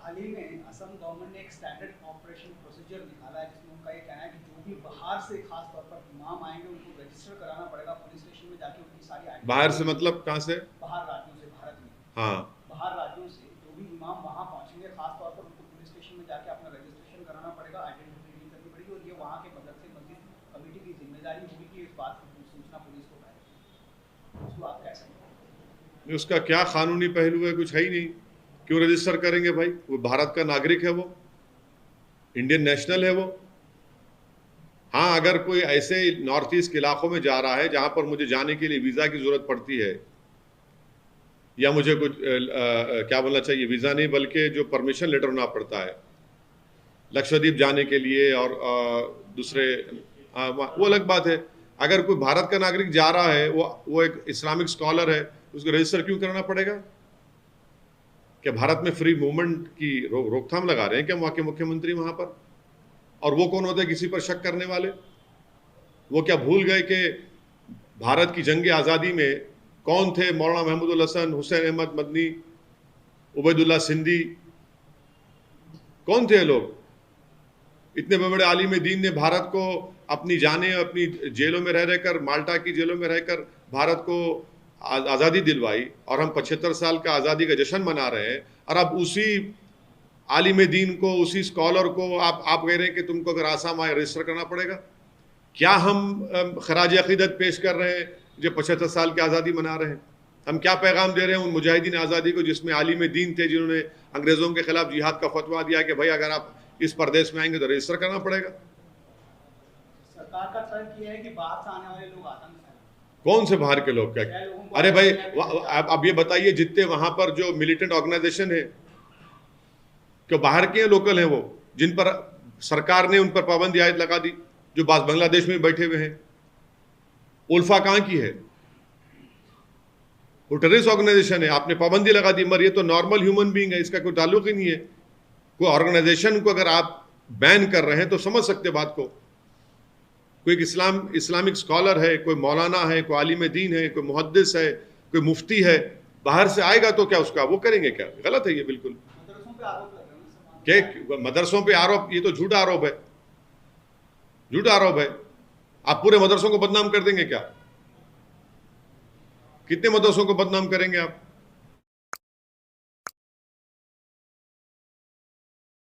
हाल ही में असम गवर्नमेंट ने एक स्टैंडर्ड ऑपरेशन प्रोसीजर निकाला है जिसमें उनका ये कहना है कि जो भी बाहर से खास तौर पर इमाम आएंगे उनको रजिस्टर कराना पड़ेगा पुलिस स्टेशन में जाके उनकी सारी बाहर से आइडेंटिटी। मतलब कहाँ से? बाहर राज्यों से, भारत में हाँ। बाहर राज्यों से जो भी इमाम वहाँ पहुँचेंगे खास तौर पर उनको पुलिस स्टेशन में जाके अपना रजिस्ट्रेशन कराना पड़ेगा, आइडेंटिटी रीड करनी पड़ेगी और ये वहाँ के मस्जिद कमेटी की जिम्मेदारी होगी कि इस बात की सूचना पुलिस को पाए। उसको आप कैसे? उसका क्या कानूनी पहलू है? कुछ है ही नहीं। क्यों रजिस्टर करेंगे भाई? वो भारत का नागरिक है, वो इंडियन नेशनल है वो। हाँ, अगर कोई ऐसे नॉर्थ ईस्ट इलाकों में जा रहा है जहां पर मुझे जाने के लिए वीज़ा की ज़रूरत पड़ती है, या मुझे कुछ क्या बोलना चाहिए, वीज़ा नहीं बल्कि जो परमिशन लेटर होना पड़ता है लक्षद्वीप जाने के लिए और दूसरे, वो अलग बात है। अगर कोई भारत का नागरिक जा रहा है, वो एक इस्लामिक स्कॉलर है, उसको रजिस्टर क्यों कराना पड़ेगा? क्या भारत में फ्री मूवमेंट की रोकथाम लगा रहे हैं क्या वहाँ के मुख्यमंत्री वहाँ पर? और वो कौन होते हैं किसी पर शक करने वाले? वो क्या भूल गए कि भारत की जंग आज़ादी में कौन थे? मौलाना महमूदुल हसन, हुसैन अहमद मदनी, उबैदुल्ला सिंधी, कौन थे लोग? इतने बड़े आलिम दीन ने भारत को अपनी जानें अपनी जेलों में रह रहकर, माल्टा की जेलों में रहकर भारत को आज़ादी दिलवाई, और हम 75 साल का आज़ादी का जश्न मना रहे हैं। और अब उसी आलिम दीन को, उसी स्कॉलर को आप कह रहे हैं कि तुमको अगर आसाम आए रजिस्टर करना पड़ेगा। क्या हम खराज अकीदत पेश कर रहे हैं जो 75 साल की आज़ादी मना रहे हैं? हम क्या पैगाम दे रहे हैं उन मुजाहिदीन आज़ादी को जिसमें आलिम दीन थे, जिन्होंने अंग्रेज़ों के खिलाफ जिहाद का फतवा दिया कि भाई अगर आप इस प्रदेश में आएंगे तो रजिस्टर करना पड़ेगा। सरकार का तर्क ये है कि बाहर से आने वाले लोग आतंक फैलाते हैं। कौन से बाहर के लोग? क्या? अरे भाई, अब ये बताइए, जितने वहां पर जो मिलिटेंट ऑर्गेनाइजेशन है, क्यों बाहर के लोकल हैं वो, जिन पर सरकार ने उन पर पाबंदी आयत लगा दी, जो बांग्लादेश में बैठे हुए हैं? उल्फा कहाँ की है? वो टेररिस्ट ऑर्गेनाइजेशन है, आपने पाबंदी लगा दी, मगर ये तो नॉर्मल ह्यूमन बीइंग है, इसका कोई ताल्लुक ही नहीं है। कोई ऑर्गेनाइजेशन को अगर आप बैन कर रहे हैं तो समझ सकते बात को। कोई इस्लामिक स्कॉलर है, कोई मौलाना है, कोई आलिम दीन है, कोई मुहद्दिस है, कोई मुफ्ती है, बाहर से आएगा तो क्या उसका वो करेंगे? क्या गलत है ये बिल्कुल। मदरसों पे आरोप, ये तो झूठा आरोप है, झूठा आरोप है। आप पूरे मदरसों को बदनाम कर देंगे क्या? कितने मदरसों को बदनाम करेंगे आप?